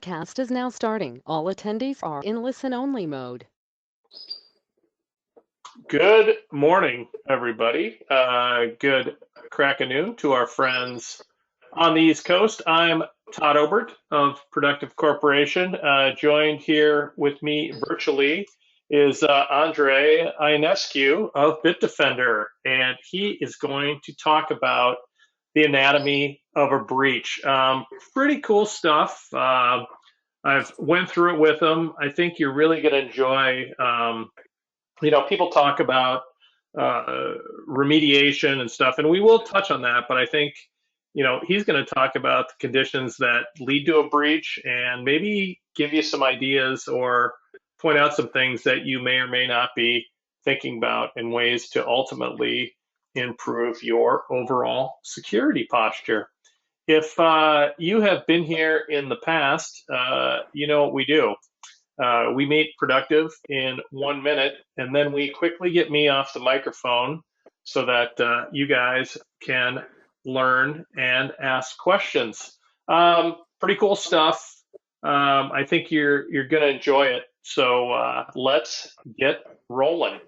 Cast is now starting. All attendees are in listen-only mode. Good morning, everybody. Good crack-a-noon to our friends on the East Coast. I'm Todd Obert of Productive Corporation. Joined here with me virtually is Andre Ionescu of Bitdefender, and he is going to talk about the anatomy of a breach. Pretty cool stuff. I've went through it with him. I think you're really going to enjoy. People talk about remediation and stuff, and we will touch on that. But I think, he's going to talk about the conditions that lead to a breach and maybe give you some ideas or point out some things that you may or may not be thinking about in ways to ultimately improve your overall security posture. If you have been here in the past, you know what we do. We meet productive in 1 minute, and then we quickly get me off the microphone so that you guys can learn and ask questions. Pretty cool stuff. I think you're going to enjoy it. So let's get rolling.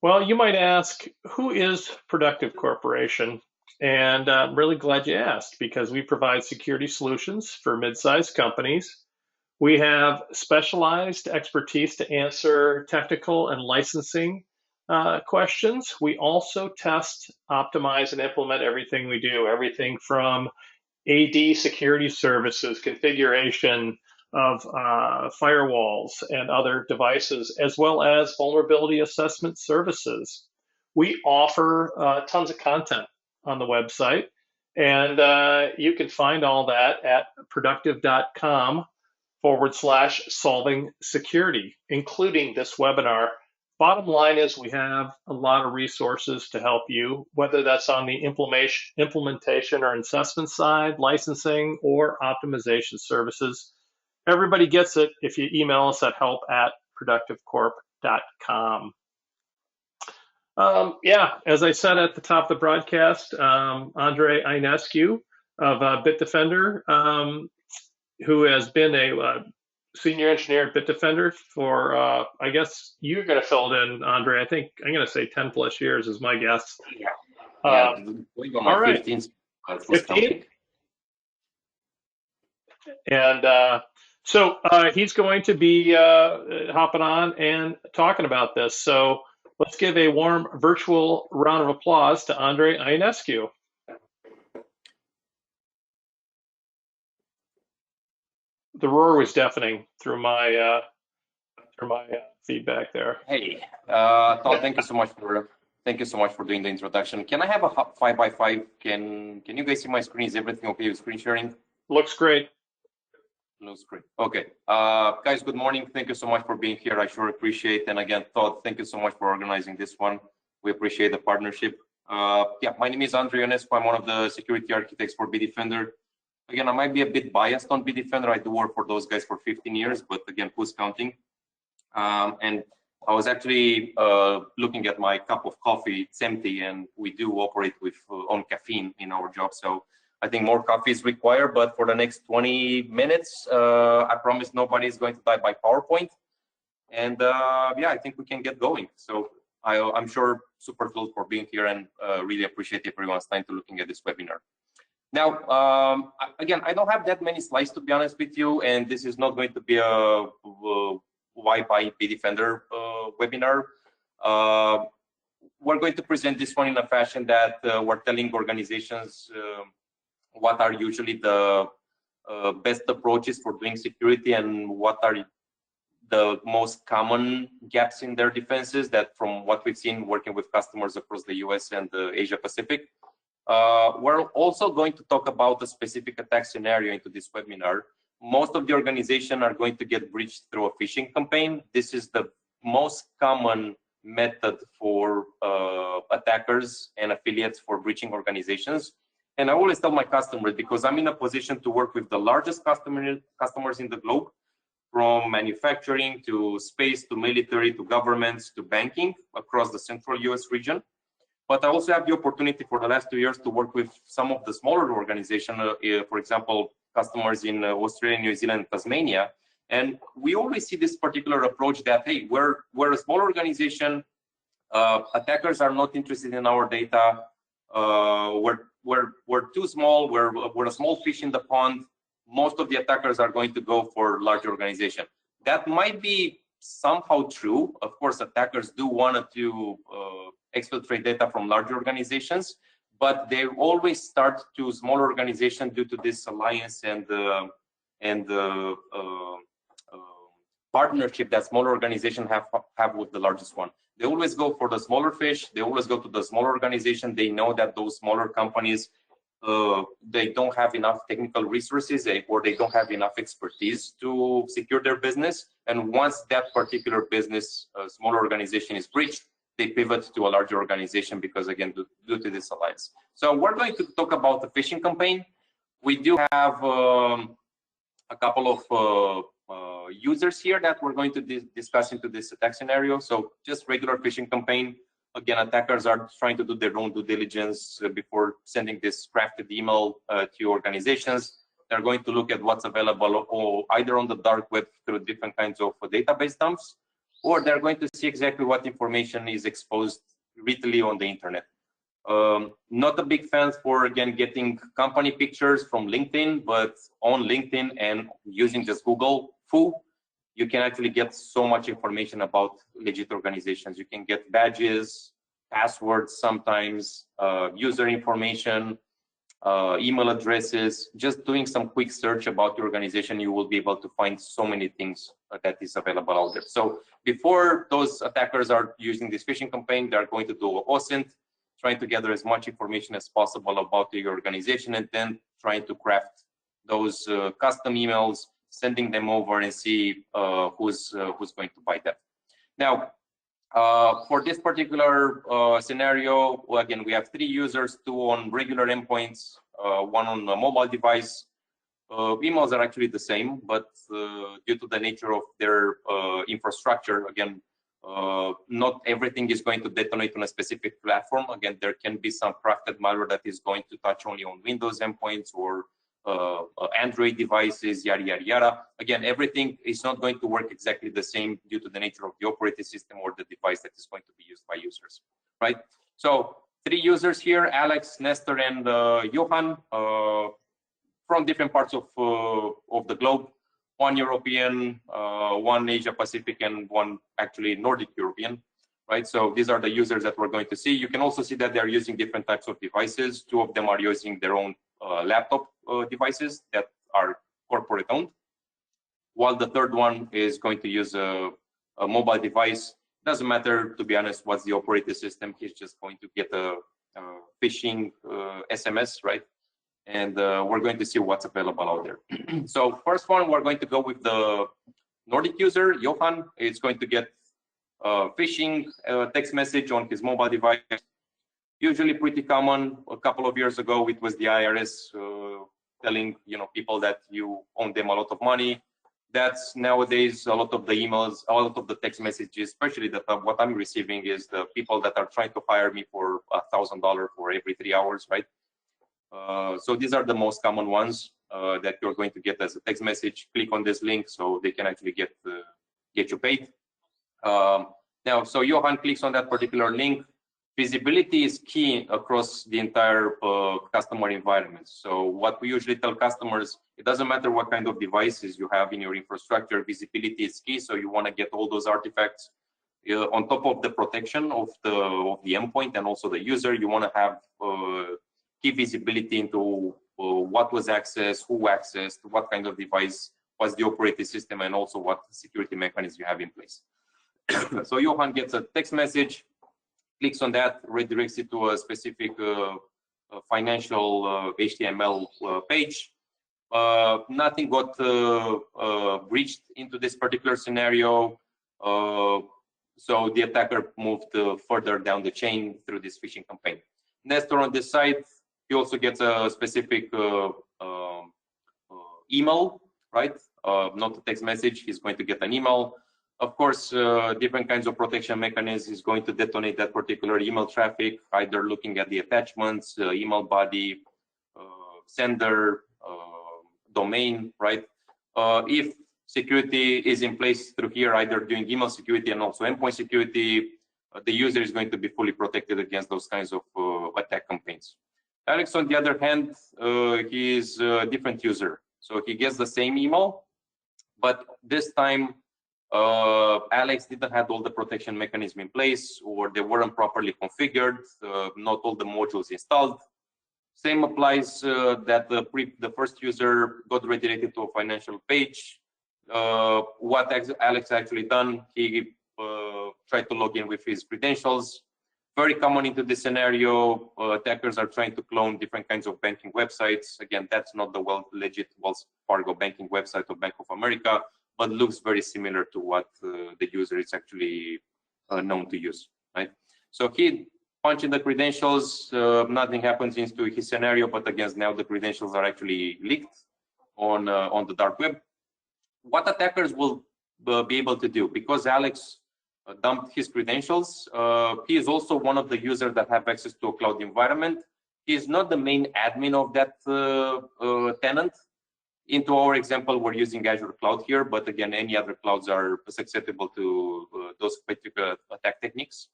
Well, you might ask, who is Productive Corporation? And I'm really glad you asked, because we provide security solutions for mid-sized companies. We have specialized expertise to answer technical and licensing questions. We also test, optimize, and implement everything we do, everything from AD security services, configuration of firewalls and other devices, as well as vulnerability assessment services. We offer tons of content on the website, and you can find all that at productive.com/solving security, including this webinar. Bottom line is we have a lot of resources to help you, whether that's on the implementation or assessment side, licensing, or optimization services. Everybody gets it if you email us at help@productivecorp.com. As I said at the top of the broadcast, Andre Ionescu of Bitdefender, who has been a senior engineer at Bitdefender for, I guess you're going to fill it in, Andre. I think I'm going to say 10 plus years is my guess. Yeah. All right. 15? And so he's going to be hopping on and talking about this. So let's give a warm virtual round of applause to Andre Ionescu. The roar was deafening through my feedback there. Hey, Todd, thank you so much for doing the introduction. Can I have a 5x5? Can you guys see my screen? Is everything okay with screen sharing? Looks great. Looks great. Okay, guys, good morning. Thank you so much for being here. I sure appreciate. And again, Todd, thank you so much for organizing this one. We appreciate the partnership. My name is Andre Ionescu. I'm one of the security architects for Bitdefender. Again, I might be a bit biased on Bitdefender. I do work for those guys for 15 years, but again, who's counting? And I was actually looking at my cup of coffee. It's empty, and we do operate with on caffeine in our job. So I think more coffee is required. But for the next 20 minutes, I promise nobody is going to die by PowerPoint. And I think we can get going. So I'm sure super thrilled for being here, and really appreciate everyone's time to looking at this webinar. Now, again, I don't have that many slides, to be honest with you, and this is not going to be a why buy Bitdefender webinar. We're going to present this one in a fashion that we're telling organizations what are usually the best approaches for doing security and what are the most common gaps in their defenses, that from what we've seen working with customers across the US and Asia Pacific. We're also going to talk about a specific attack scenario into this webinar. Most of the organization are going to get breached through a phishing campaign. This is the most common method for attackers and affiliates for breaching organizations. And I always tell my customers, because I'm in a position to work with the largest customers in the globe, from manufacturing to space to military to governments to banking across the central US region. But I also have the opportunity for the last 2 years to work with some of the smaller organizations, for example, customers in Australia, New Zealand, Tasmania, and we always see this particular approach that, hey, we're a small organization, attackers are not interested in our data, we're too small, we're a small fish in the pond. Most of the attackers are going to go for large organization. That might be somehow true. Of course, attackers do want to exfiltrate data from large organizations, but they always start to small organizations due to this alliance and partnership that small organizations have with the largest one. They always go for the smaller fish. They always go to the smaller organization. They know that those smaller companies, they don't have enough technical resources or they don't have enough expertise to secure their business. And once that particular business, smaller organization is breached, they pivot to a larger organization because, again, due to this alliance. So we're going to talk about the phishing campaign. We do have a couple of users here that we're going to discuss into this attack scenario. So just regular phishing campaign. Again, attackers are trying to do their own due diligence before sending this crafted email to organizations. They're going to look at what's available or either on the dark web through different kinds of database dumps, or they're going to see exactly what information is exposed readily on the internet. Not a big fan for, again, getting company pictures from LinkedIn, but on LinkedIn and using just Google Foo, you can actually get so much information about legit organizations. You can get badges, passwords sometimes, user information, email addresses. Just doing some quick search about your organization, you will be able to find so many things that is available out there. So before those attackers are using this phishing campaign, they're going to do an OSINT, trying to gather as much information as possible about your organization, and then trying to craft those custom emails, sending them over and see who's going to buy them. Now, for this particular scenario, well, again, we have 3 users, 2 on regular endpoints, 1 on a mobile device. Emails are actually the same, but due to the nature of their infrastructure, again, not everything is going to detonate on a specific platform. Again, there can be some crafted malware that is going to touch only on Windows endpoints or Android devices, yada, yada, yada. Again, everything is not going to work exactly the same due to the nature of the operating system or the device that is going to be used by users, right? So 3 users here, Alex, Nestor, and Johan, from different parts of the globe. 1 European, 1 Asia Pacific, and 1 actually Nordic European, right? So these are the users that we're going to see. You can also see that they're using different types of devices. 2 of them are using their own laptop devices that are corporate owned, while the 3rd one is going to use a mobile device. Doesn't matter, to be honest, what's the operating system. He's just going to get a phishing SMS, right? And we're going to see what's available out there. So first one, we're going to go with the Nordic user, Johan. It's going to get phishing text message on his mobile device. Usually pretty common. A couple of years ago, it was the IRS telling people that you owe them a lot of money. That's nowadays a lot of the emails, a lot of the text messages, especially what I'm receiving is the people that are trying to hire me for $1,000 for every 3 hours, right? So these are the most common ones that you're going to get as a text message. Click on this link so they can actually get you paid. Now, so Johan clicks on that particular link. Visibility is key across the entire customer environment. So what we usually tell customers, it doesn't matter what kind of devices you have in your infrastructure, visibility is key. So you want to get all those artifacts on top of the protection of the endpoint and also the user. You want to have key visibility into what was accessed, who accessed, what kind of device was the operating system, and also what security mechanisms you have in place. So Johan gets a text message, clicks on that, redirects it to a specific financial HTML page. Nothing got breached into this particular scenario. So the attacker moved further down the chain through this phishing campaign. Nestor on this side, he also gets a specific email, right? Not a text message, he's going to get an email. Of course, different kinds of protection mechanisms is going to detonate that particular email traffic, either looking at the attachments, email body, sender, domain, right? If security is in place through here, either doing email security and also endpoint security, the user is going to be fully protected against those kinds of attack campaigns. Alex, on the other hand, he is a different user. So he gets the same email, but this time Alex didn't have all the protection mechanism in place, or they weren't properly configured, not all the modules installed. Same applies that the first user got redirected to a financial page. What Alex actually done, he tried to log in with his credentials. Very common into this scenario, attackers are trying to clone different kinds of banking websites. Again, that's not the legit Wells Fargo banking website of Bank of America, but looks very similar to what the user is actually known to use, right? So he punched in the credentials, nothing happens into his scenario, but again, now the credentials are actually leaked on the dark web. What attackers will be able to do, because Alex dumped his credentials, he is also one of the users that have access to a cloud environment. He is not the main admin of that tenant. Into our example, we're using Azure Cloud here, but again, any other clouds are susceptible to those particular attack techniques,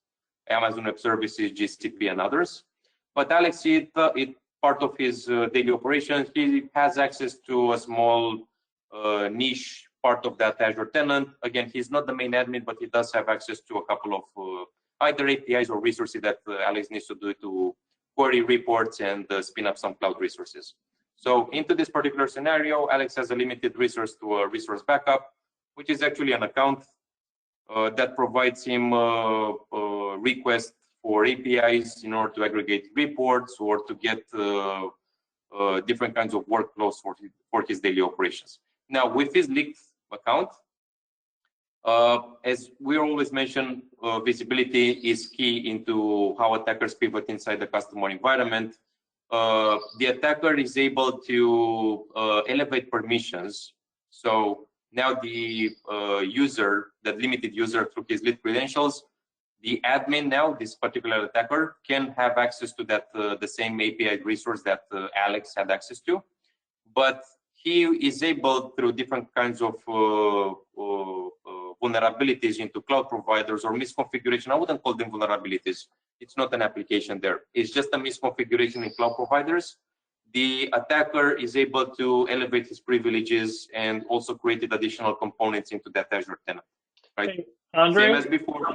Amazon Web Services, GCP, and others. But Alex, part of his daily operations, he has access to a small niche part of that Azure tenant. Again, he's not the main admin, but he does have access to a couple of either APIs or resources that Alex needs to do to query reports and spin up some cloud resources. So into this particular scenario, Alex has a limited resource to a resource backup, which is actually an account that provides him a request for APIs in order to aggregate reports or to get different kinds of workflows for his daily operations. Now, with his leaked account, as we always mention, visibility is key into how attackers pivot inside the customer environment. The attacker is able to elevate permissions. So now the user, the limited user through his leaked credentials, the admin now, this particular attacker, can have access to that the same API resource that Alex had access to, but he is able, through different kinds of vulnerabilities into cloud providers or misconfiguration. I wouldn't call them vulnerabilities. It's not an application there. It's just a misconfiguration in cloud providers. The attacker is able to elevate his privileges and also created additional components into that Azure tenant. Right? Hey, Andre? Same as before.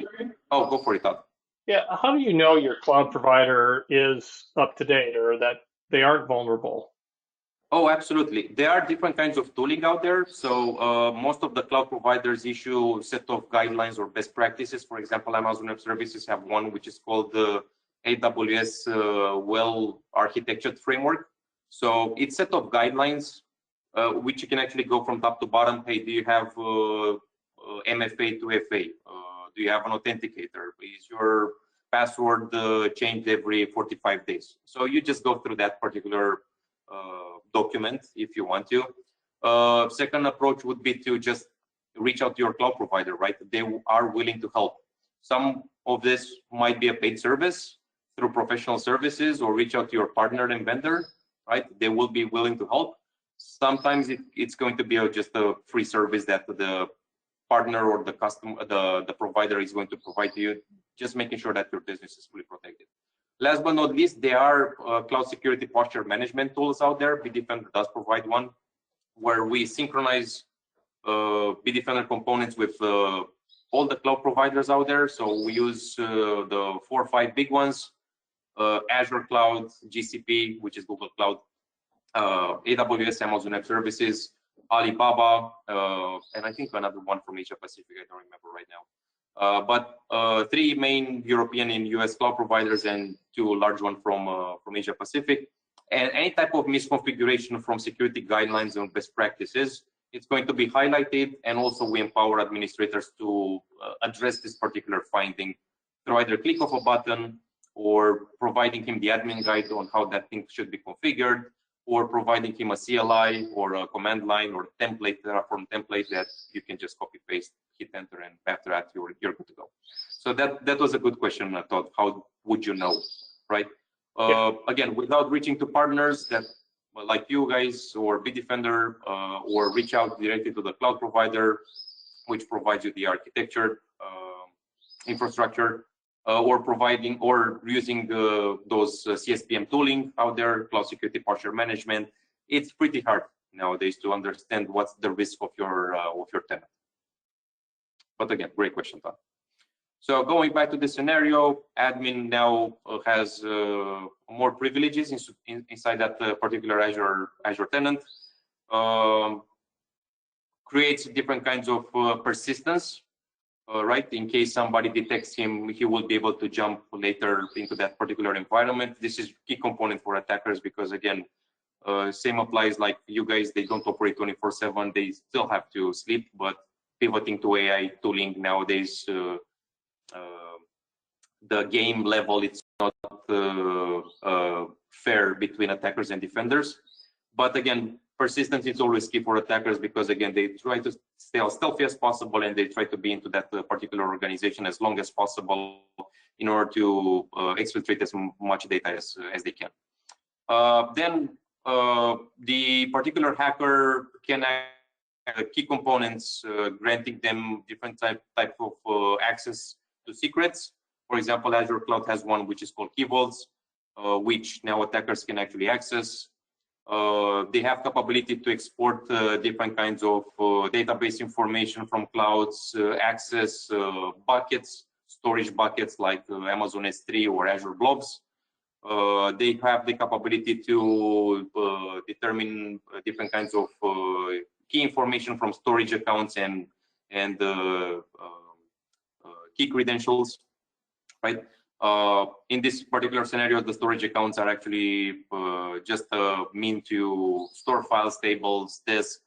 Oh, go for it, Todd. Yeah, how do you know your cloud provider is up to date or that they aren't vulnerable? Oh, absolutely. There are different kinds of tooling out there. So most of the cloud providers issue a set of guidelines or best practices. For example, Amazon Web Services have one which is called the AWS Well Architectured Framework. So it's a set of guidelines which you can actually go from top to bottom. Hey, do you have MFA to FA? Do you have an authenticator? Is your password changed every 45 days? So you just go through that particular document if you want to. Second approach would be to just reach out to your cloud provider, right? They are willing to help. Some of this might be a paid service through professional services, or reach out to your partner and vendor, right? They will be willing to help. Sometimes it's going to be just a free service that the partner or the customer, the provider is going to provide to you, just making sure that your business is fully protected. Last but not least, there are cloud security posture management tools out there. Bitdefender does provide one where we synchronize Bitdefender components with all the cloud providers out there. So we use the 4 or 5 big ones, Azure Cloud, GCP, which is Google Cloud, AWS, Amazon Web Services, Alibaba, and I think another one from Asia Pacific, I don't remember right now. But 3 main European and US cloud providers and 2 large ones from Asia Pacific. And any type of misconfiguration from security guidelines and best practices, it's going to be highlighted, and also we empower administrators to address this particular finding through either click of a button or providing him the admin guide on how that thing should be configured, or providing him a CLI or a command line or template, Terraform template that you can just copy paste, hit enter, and after that you're good to go. So that was a good question. I thought, how would you know, right? Again, without reaching to partners, that like you guys or Bitdefender, or reach out directly to the cloud provider, which provides you the architecture, infrastructure, or using those CSPM tooling out there, cloud security posture management. It's pretty hard nowadays to understand what's the risk of your tenant. But again, great question, Tom. So going back to the scenario, admin now has more privileges inside that particular Azure tenant. Creates different kinds of persistence, right? In case somebody detects him, he will be able to jump later into that particular environment. This is key component for attackers because again, same applies like you guys, they don't operate 24/7, they still have to sleep, but pivoting to AI tooling nowadays, the game level, it's not fair between attackers and defenders. But again, persistence is always key for attackers because again, they try to stay as stealthy as possible and they try to be into that particular organization as long as possible in order to exfiltrate as much data as they can. Then the particular hacker can add key components, granting them different type of access to secrets. For example, Azure Cloud has one which is called Key Vaults, which now attackers can actually access. They have capability to export different kinds of database information from clouds, access buckets, storage buckets like Amazon S3 or Azure Blobs. They have the capability to determine different kinds of key information from storage accounts and key credentials, right? In this particular scenario, the storage accounts are actually just a mean to store files, tables, disk,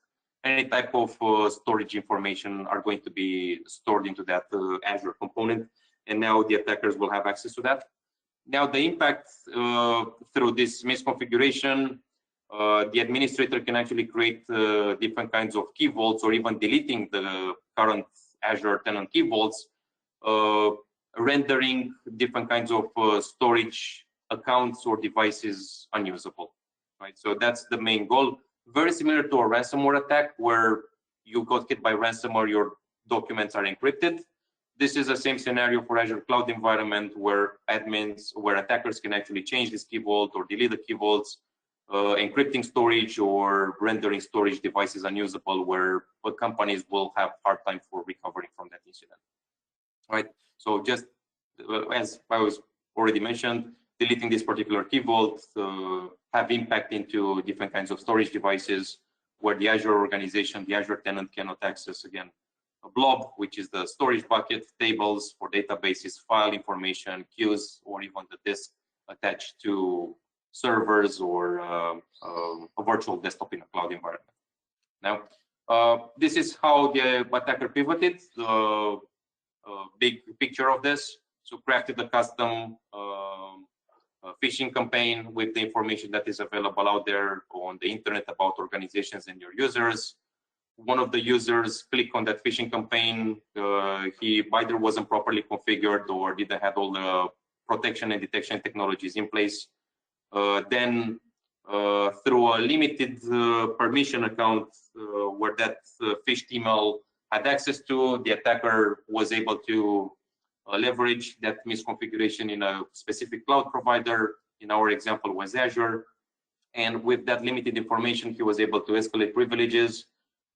any type of storage information are going to be stored into that Azure component. And now the attackers will have access to that. Now the impact through this misconfiguration, the administrator can actually create different kinds of key vaults or even deleting the current Azure tenant key vaults, rendering different kinds of storage accounts or devices unusable, right? So that's the main goal. Very similar to a ransomware attack where you got hit by ransomware, your documents are encrypted. This is the same scenario for Azure Cloud environment where attackers can actually change this key vault or delete the key vaults, encrypting storage or rendering storage devices unusable where companies will have hard time for recovering from that incident, right? So just as I was already mentioned, deleting this particular key vault have impact into different kinds of storage devices where the Azure organization, the Azure tenant cannot access again a blob, which is the storage bucket, tables for databases, file information, queues, or even the disk attached to servers or a virtual desktop in a cloud environment. Now, this is how the attacker pivoted. The big picture of this. So crafted a custom phishing campaign with the information that is available out there on the internet about organizations and your users. One of the users clicked on that phishing campaign. He either wasn't properly configured or didn't have all the protection and detection technologies in place. Then through a limited permission account where that phished email had access to, the attacker was able to leverage that misconfiguration in a specific cloud provider. In our example was Azure. And with that limited information, he was able to escalate privileges,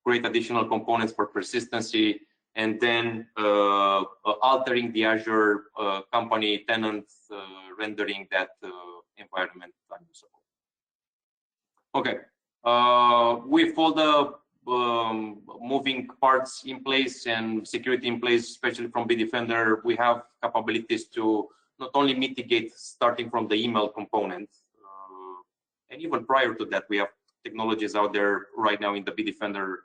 create additional components for persistency, and then altering the Azure company tenant, rendering that environment unusable. Okay, with all the moving parts in place and security in place, especially from Bitdefender, we have capabilities to not only mitigate starting from the email component, and even prior to that, we have technologies out there right now in the Bitdefender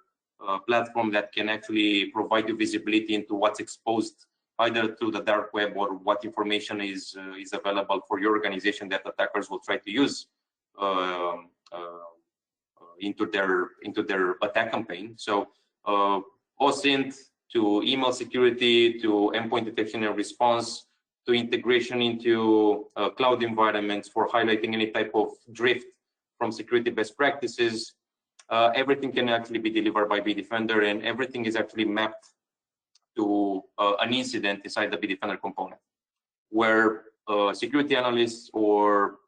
platform that can actually provide you visibility into what's exposed either to the dark web or what information is available for your organization that attackers will try to use into their attack campaign. So OSINT to email security to endpoint detection and response to integration into cloud environments for highlighting any type of drift from security best practices. Everything can actually be delivered by Bitdefender, and everything is actually mapped to an incident inside the Bitdefender component, where security analysts or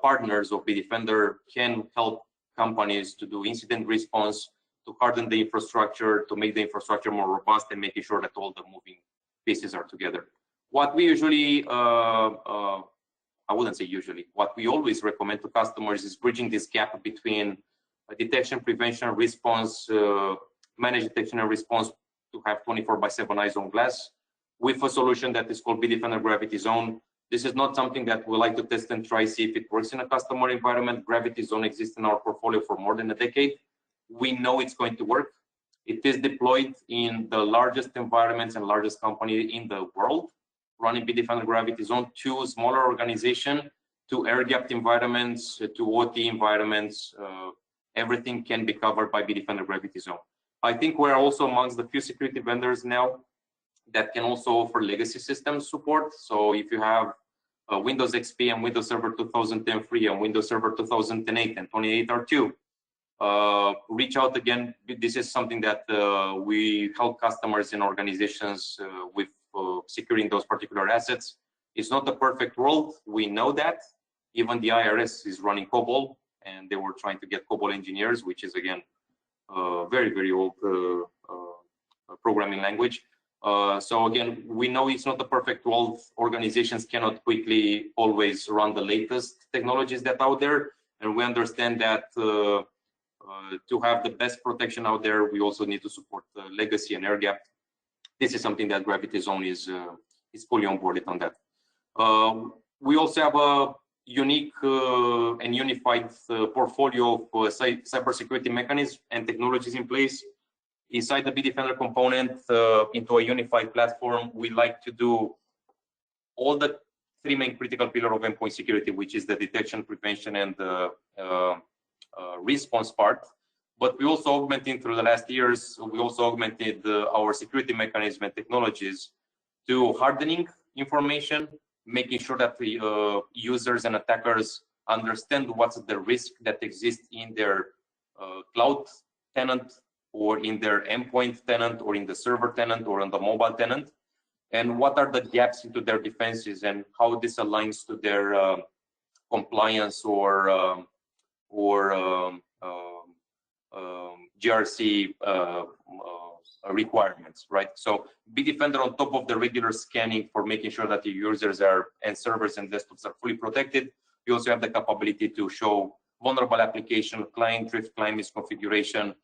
partners of Bitdefender can help companies to do incident response, to harden the infrastructure, to make the infrastructure more robust, and making sure that all the moving pieces are together. What we usually, I wouldn't say usually, what we always recommend to customers is bridging this gap between detection, prevention, response, managed detection and response, to have 24/7 eyes on glass with a solution that is called Bitdefender Gravity Zone. This is not something that we like to test and try, see if it works in a customer environment. Gravity Zone exists in our portfolio for more than a decade. We know it's going to work. It is deployed in the largest environments and largest company in the world, running Bitdefender Gravity Zone to smaller organization, to air-gapped environments, to OT environments. Everything can be covered by Bitdefender Gravity Zone. I think we're also amongst the few security vendors now that can also offer legacy systems support. So if you have Windows XP and Windows Server 2010 and Windows Server 2008 and 28R2, reach out again. This is something that we help customers and organizations with securing those particular assets. It's not the perfect world. We know that. Even the IRS is running COBOL, and they were trying to get COBOL engineers, which is again very, very old programming language. So again, we know it's not the perfect world. Organizations cannot quickly always run the latest technologies that are out there, and we understand that to have the best protection out there, we also need to support legacy and air gap. This is something that Gravity Zone is fully onboarded on that. We also have a unique and unified portfolio of cybersecurity mechanisms and technologies in place inside the Bitdefender component into a unified platform. We like to do all the three main critical pillars of endpoint security, which is the detection, prevention, and the response part. But we also augmented through the last years, we also augmented our security mechanism and technologies to hardening information, making sure that the users and attackers understand what's the risk that exists in their cloud tenant, or in their endpoint tenant, or in the server tenant, or on the mobile tenant, and what are the gaps into their defenses, and how this aligns to their compliance or GRC requirements, right? So Bitdefender, on top of the regular scanning for making sure that the users are and servers and desktops are fully protected, we also have the capability to show vulnerable application, client drift, client misconfiguration,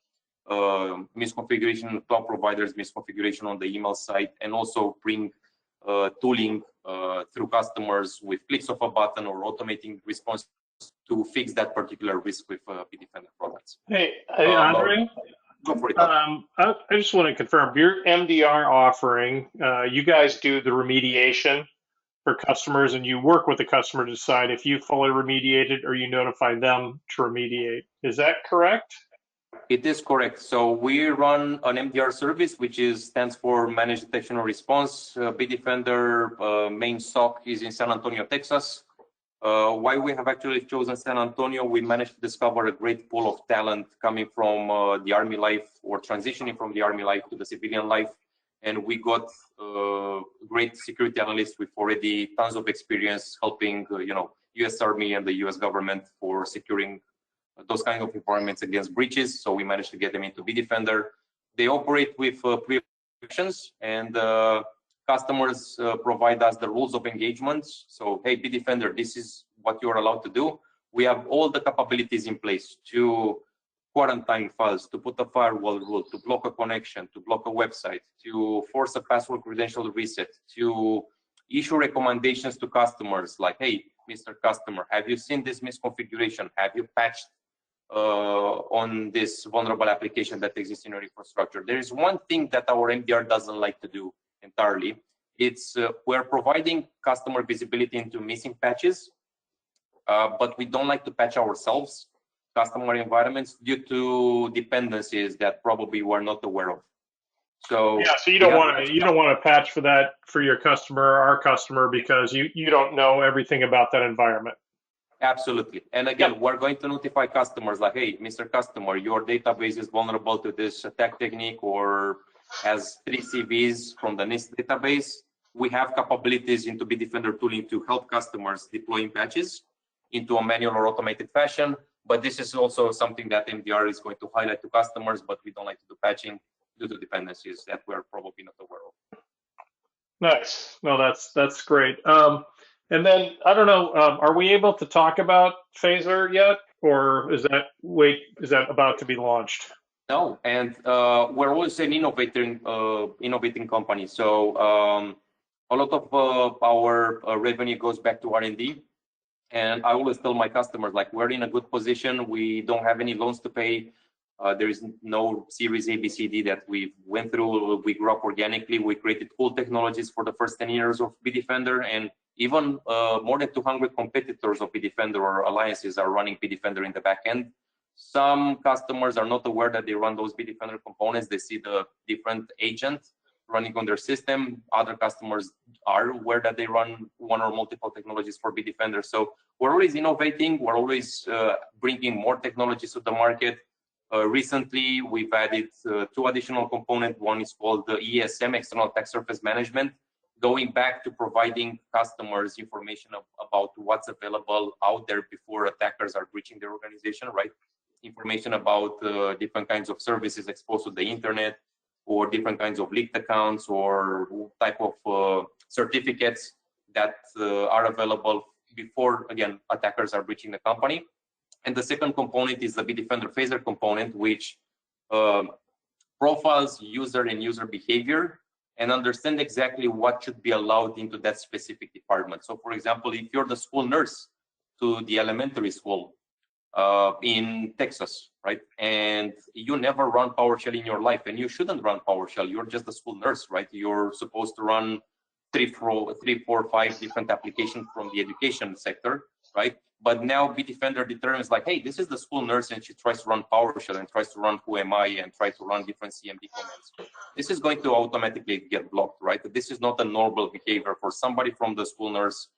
misconfiguration, cloud providers, misconfiguration on the email site, and also bring tooling through customers with clicks of a button or automating response to fix that particular risk with Bitdefender products. Hey, Andre, go for it. I just want to confirm your MDR offering. You guys do the remediation for customers, and you work with the customer to decide if you fully remediated or you notify them to remediate. Is that correct? It is correct. So we run an MDR service, which stands for Managed Detection and Response. Bitdefender main SOC is in San Antonio, Texas. Why we have actually chosen San Antonio, we managed to discover a great pool of talent coming from the Army life, or transitioning from the Army life to the civilian life. And we got great security analysts with already tons of experience helping, U.S. Army and the U.S. government for securing those kind of environments against breaches. So we managed to get them into Bitdefender. They operate with pre-actions, and customers provide us the rules of engagement. So, hey, Bitdefender, this is what you're allowed to do. We have all the capabilities in place to quarantine files, to put a firewall rule, to block a connection, to block a website, to force a password credential reset, to issue recommendations to customers like, hey, Mr. Customer, have you seen this misconfiguration? Have you patched on this vulnerable application that exists in your infrastructure? There is one thing that our MDR doesn't like to do entirely. It's we're providing customer visibility into missing patches, but we don't like to patch ourselves customer environments due to dependencies that probably we're not aware of. So yeah, so you don't want to patch for that for your customer, our customer, because you don't know everything about that environment. Absolutely. And again, we're going to notify customers like, hey, Mr. Customer, your database is vulnerable to this attack technique or has 3 CVs from the NIST database. We have capabilities into Bitdefender tooling to help customers deploying patches into a manual or automated fashion. But this is also something that MDR is going to highlight to customers, but we don't like to do patching due to dependencies that we're probably not aware of. Nice. No, that's great. And then I don't know, are we able to talk about Phaser yet, or is that about to be launched? No, and we're always an innovating company. So a lot of our revenue goes back to R&D. And I always tell my customers, like, we're in a good position. We don't have any loans to pay. There is no Series A, B, C, D that we went through. We grew up organically. We created cool technologies for the first 10 years of Bitdefender, and even more than 200 competitors of Bitdefender or alliances are running Bitdefender in the back end. Some customers are not aware that they run those Bitdefender components. They see the different agent running on their system. Other customers are aware that they run one or multiple technologies for Bitdefender. So we're always innovating. We're always bringing more technologies to the market. Recently, we've added 2 additional components. One is called the ESM, External Attack Surface Management, going back to providing customers information about what's available out there before attackers are breaching their organization, right? Information about different kinds of services exposed to the internet, or different kinds of leaked accounts, or type of certificates that are available before, again, attackers are breaching the company. And the second component is the Bitdefender Phaser component, which profiles user and user behavior and understand exactly what should be allowed into that specific department. So, for example, if you're the school nurse to the elementary school in Texas, right, and you never run PowerShell in your life, and you shouldn't run PowerShell, you're just a school nurse, right? You're supposed to run 3, 4, 5 different applications from the education sector, right? But now Bitdefender determines like, hey, this is the school nurse and she tries to run PowerShell and tries to run Who Am I and tries to run different CMD commands. This is going to automatically get blocked, right? This is not a normal behavior for somebody from the school nurse,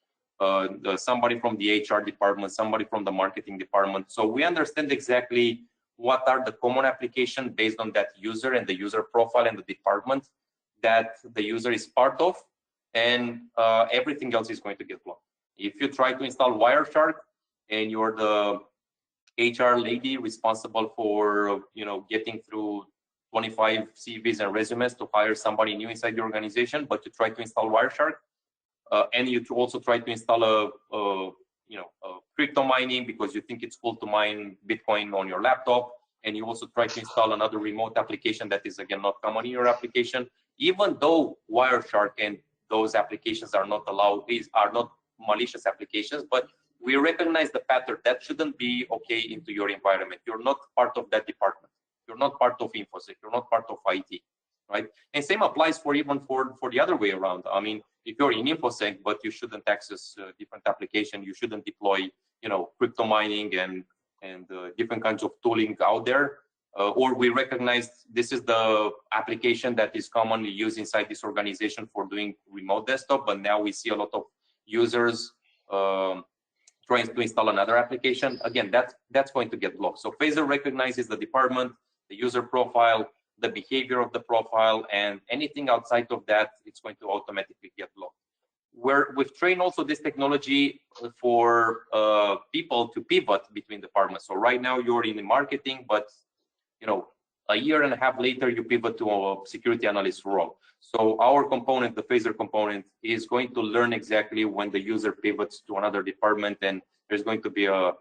somebody from the HR department, somebody from the marketing department. So we understand exactly what are the common applications based on that user and the user profile and the department that the user is part of, and everything else is going to get blocked. If you try to install Wireshark and you're the HR lady responsible for, getting through 25 CVs and resumes to hire somebody new inside your organization, but you try to install Wireshark, and you also try to install a crypto mining because you think it's cool to mine Bitcoin on your laptop, and you also try to install another remote application that is, again, not common in your application, even though Wireshark and those applications are not allowed, these are not malicious applications, but we recognize the pattern that shouldn't be okay into your environment. You're not part of that department. You're not part of InfoSec. You're not part of IT, right? And same applies for even for the other way around. I mean, if you're in InfoSec, but you shouldn't access different application, you shouldn't deploy, crypto mining and different kinds of tooling out there. Or we recognize this is the application that is commonly used inside this organization for doing remote desktop, but now we see a lot of users trying to install another application. Again, that's going to get blocked. So Phaser recognizes the department, the user profile, the behavior of the profile, and anything outside of that, it's going to automatically get blocked. We've trained also this technology for people to pivot between departments. So right now you're in the marketing, but a year and a half later, you pivot to a security analyst role. So our component, the Phaser component, is going to learn exactly when the user pivots to another department, and there's going to be a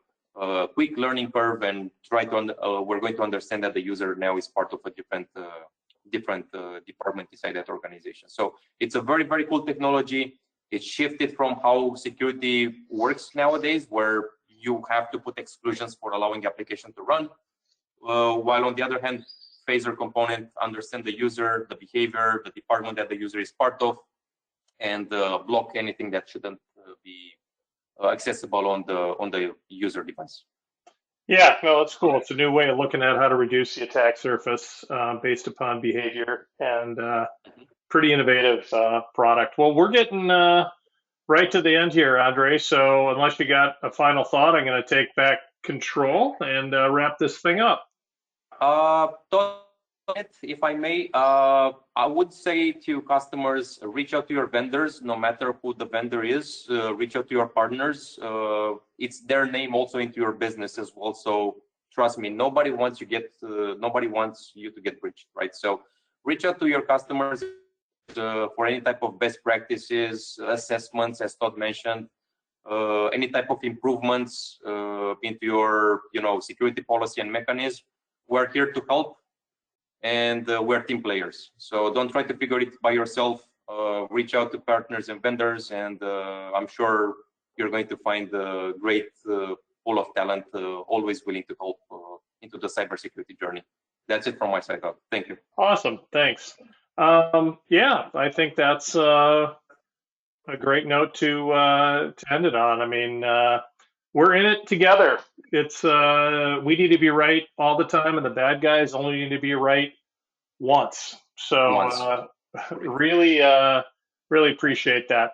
quick learning curve, and we're going to understand that the user now is part of a different department inside that organization. So it's a very, very cool technology. It shifted from how security works nowadays, where you have to put exclusions for allowing application to run. While on the other hand, Phaser component understand the user, the behavior, the department that the user is part of, and block anything that shouldn't be accessible on the user device. Yeah, no, that's cool. It's a new way of looking at how to reduce the attack surface based upon behavior, and pretty innovative product. Well, we're getting right to the end here, Andre. So unless you got a final thought, I'm going to take back control and wrap this thing up. If I may, I would say to customers, reach out to your vendors, no matter who the vendor is. Reach out to your partners. It's their name also into your business as well. So trust me, nobody wants you to get breached, right? So reach out to your customers for any type of best practices, assessments, as Todd mentioned, any type of improvements into your, security policy and mechanism. We're here to help, and we're team players. So don't try to figure it by yourself. Reach out to partners and vendors, and I'm sure you're going to find a great pool of talent, always willing to help into the cybersecurity journey. That's it from my side. Thank you. Awesome. Thanks. Yeah, I think that's a great note to end it on. I mean, we're in it together. It's we need to be right all the time, and the bad guys only need to be right once. So Once. really, really appreciate that.